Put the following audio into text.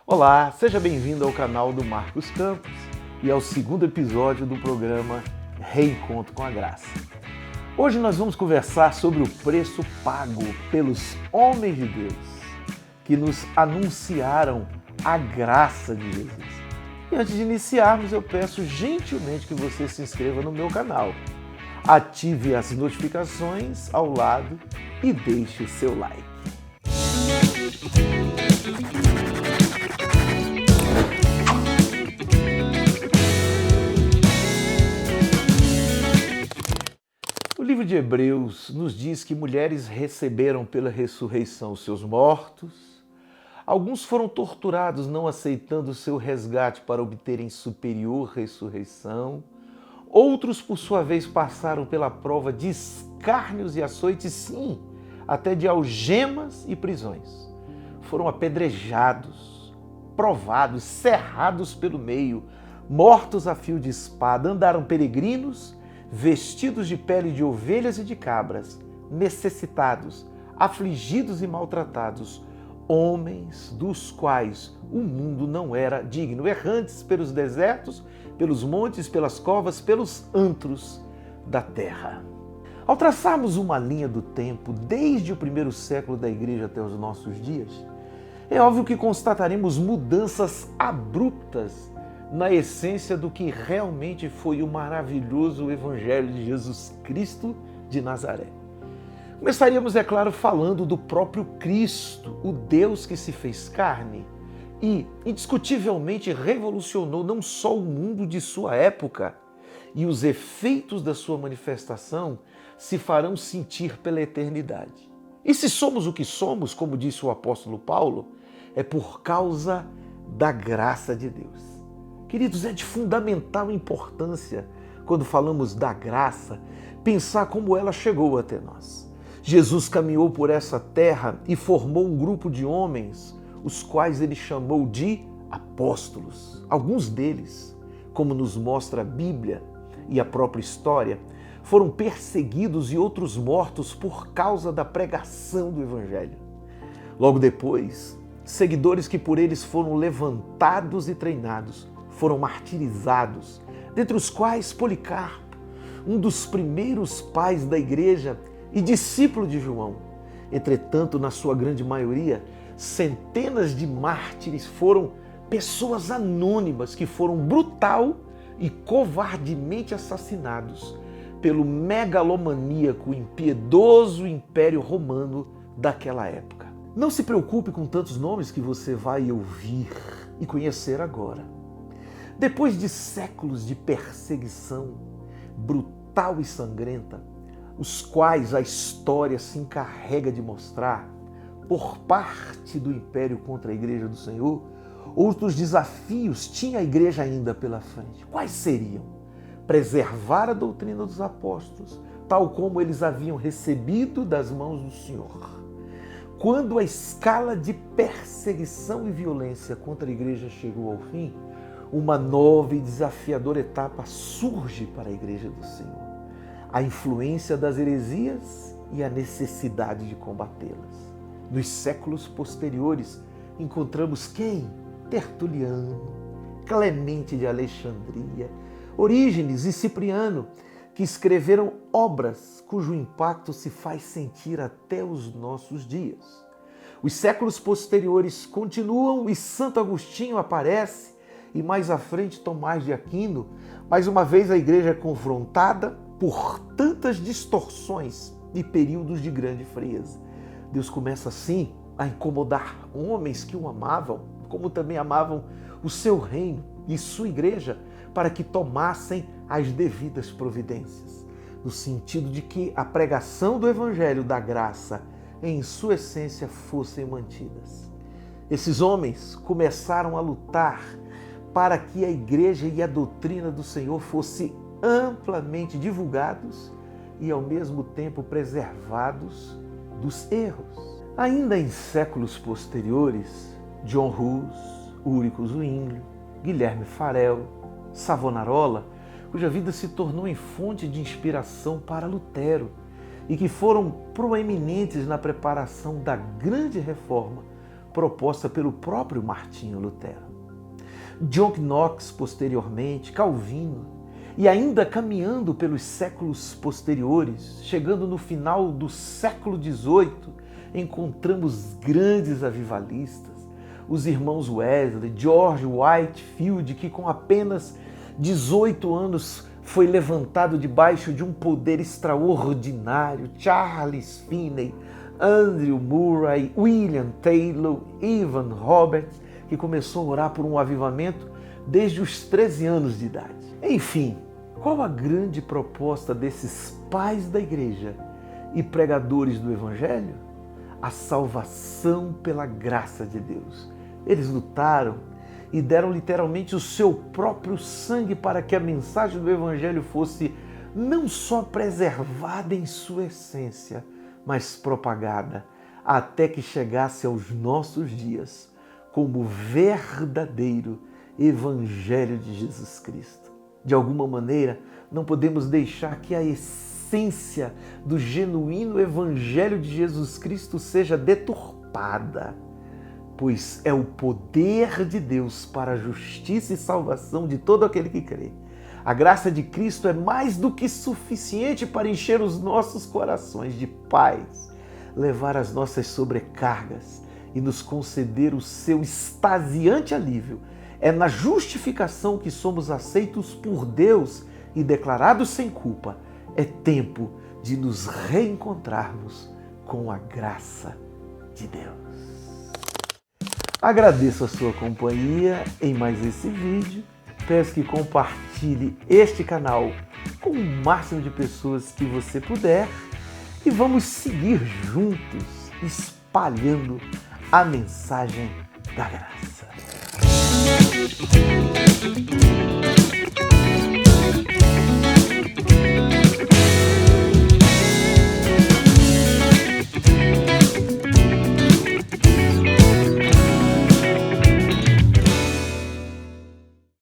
Olá, seja bem-vindo ao canal do Marcos Campos e ao segundo episódio do programa Reencontro com a Graça. Hoje nós vamos conversar sobre o preço pago pelos homens de Deus que nos anunciaram a graça de Jesus. E antes de iniciarmos, eu peço gentilmente que você se inscreva no meu canal, ative as notificações ao lado e deixe o seu like. O livro de Hebreus nos diz que mulheres receberam pela ressurreição os seus mortos, alguns foram torturados não aceitando o seu resgate para obterem superior ressurreição, outros, por sua vez, passaram pela prova de escárnios e açoites, sim, até de algemas e prisões. Foram apedrejados, provados, serrados pelo meio, mortos a fio de espada, andaram peregrinos, vestidos de pele de ovelhas e de cabras, necessitados, afligidos e maltratados, homens dos quais o mundo não era digno, errantes pelos desertos, pelos montes, pelas covas, pelos antros da terra. Ao traçarmos uma linha do tempo, desde o primeiro século da igreja até os nossos dias, é óbvio que constataremos mudanças abruptas na essência do que realmente foi o maravilhoso Evangelho de Jesus Cristo de Nazaré. Começaríamos, é claro, falando do próprio Cristo, o Deus que se fez carne e, indiscutivelmente, revolucionou não só o mundo de sua época, e os efeitos da sua manifestação se farão sentir pela eternidade. E se somos o que somos, como disse o apóstolo Paulo, é por causa da graça de Deus. Queridos, é de fundamental importância, quando falamos da graça, pensar como ela chegou até nós. Jesus caminhou por essa terra e formou um grupo de homens, os quais ele chamou de apóstolos. Alguns deles, como nos mostra a Bíblia e a própria história, foram perseguidos e outros mortos por causa da pregação do Evangelho. Logo depois, seguidores que por eles foram levantados e treinados, foram martirizados, dentre os quais Policarpo, um dos primeiros pais da igreja e discípulo de João. Entretanto, na sua grande maioria, centenas de mártires foram pessoas anônimas que foram brutal e covardemente assassinados pelo megalomaníaco e impiedoso Império Romano daquela época. Não se preocupe com tantos nomes que você vai ouvir e conhecer agora. Depois de séculos de perseguição brutal e sangrenta, os quais a história se encarrega de mostrar por parte do Império contra a Igreja do Senhor, outros desafios tinha a Igreja ainda pela frente. Quais seriam? Preservar a doutrina dos apóstolos, tal como eles haviam recebido das mãos do Senhor. Quando a escala de perseguição e violência contra a Igreja chegou ao fim, uma nova e desafiadora etapa surge para a Igreja do Senhor. A influência das heresias e a necessidade de combatê-las. Nos séculos posteriores, encontramos quem? Tertuliano, Clemente de Alexandria, Orígenes e Cipriano, que escreveram obras cujo impacto se faz sentir até os nossos dias. Os séculos posteriores continuam e Santo Agostinho aparece, e mais à frente Tomás de Aquino. Mais uma vez a igreja é confrontada por tantas distorções e períodos de grande frieza. Deus começa assim a incomodar homens que o amavam, como também amavam o seu reino e sua igreja, para que tomassem as devidas providências, no sentido de que a pregação do Evangelho da graça, em sua essência, fossem mantidas. Esses homens começaram a lutar para que a igreja e a doutrina do Senhor fossem amplamente divulgados e, ao mesmo tempo, preservados dos erros. Ainda em séculos posteriores, John Hus, Ulrico Zwinglio, Guilherme Farel, Savonarola, cuja vida se tornou em fonte de inspiração para Lutero e que foram proeminentes na preparação da grande reforma, proposta pelo próprio Martinho Lutero. John Knox, posteriormente, Calvino, e ainda caminhando pelos séculos posteriores, chegando no final do século XVIII, encontramos grandes avivalistas, os irmãos Wesley, George Whitefield, que com apenas 18 anos foi levantado debaixo de um poder extraordinário, Charles Finney, Andrew Murray, William Taylor, Evan Roberts, que começou a orar por um avivamento desde os 13 anos de idade. Enfim, qual a grande proposta desses pais da igreja e pregadores do Evangelho? A salvação pela graça de Deus. Eles lutaram e deram literalmente o seu próprio sangue para que a mensagem do Evangelho fosse não só preservada em sua essência, mas propagada até que chegasse aos nossos dias como verdadeiro Evangelho de Jesus Cristo. De alguma maneira, não podemos deixar que a essência do genuíno Evangelho de Jesus Cristo seja deturpada, pois é o poder de Deus para a justiça e salvação de todo aquele que crê. A graça de Cristo é mais do que suficiente para encher os nossos corações de paz, levar as nossas sobrecargas e nos conceder o seu extasiante alívio. É na justificação que somos aceitos por Deus e declarados sem culpa. É tempo de nos reencontrarmos com a graça de Deus. Agradeço a sua companhia em mais esse vídeo. Peço que compartilhe este canal com o máximo de pessoas que você puder e vamos seguir juntos espalhando a mensagem da graça.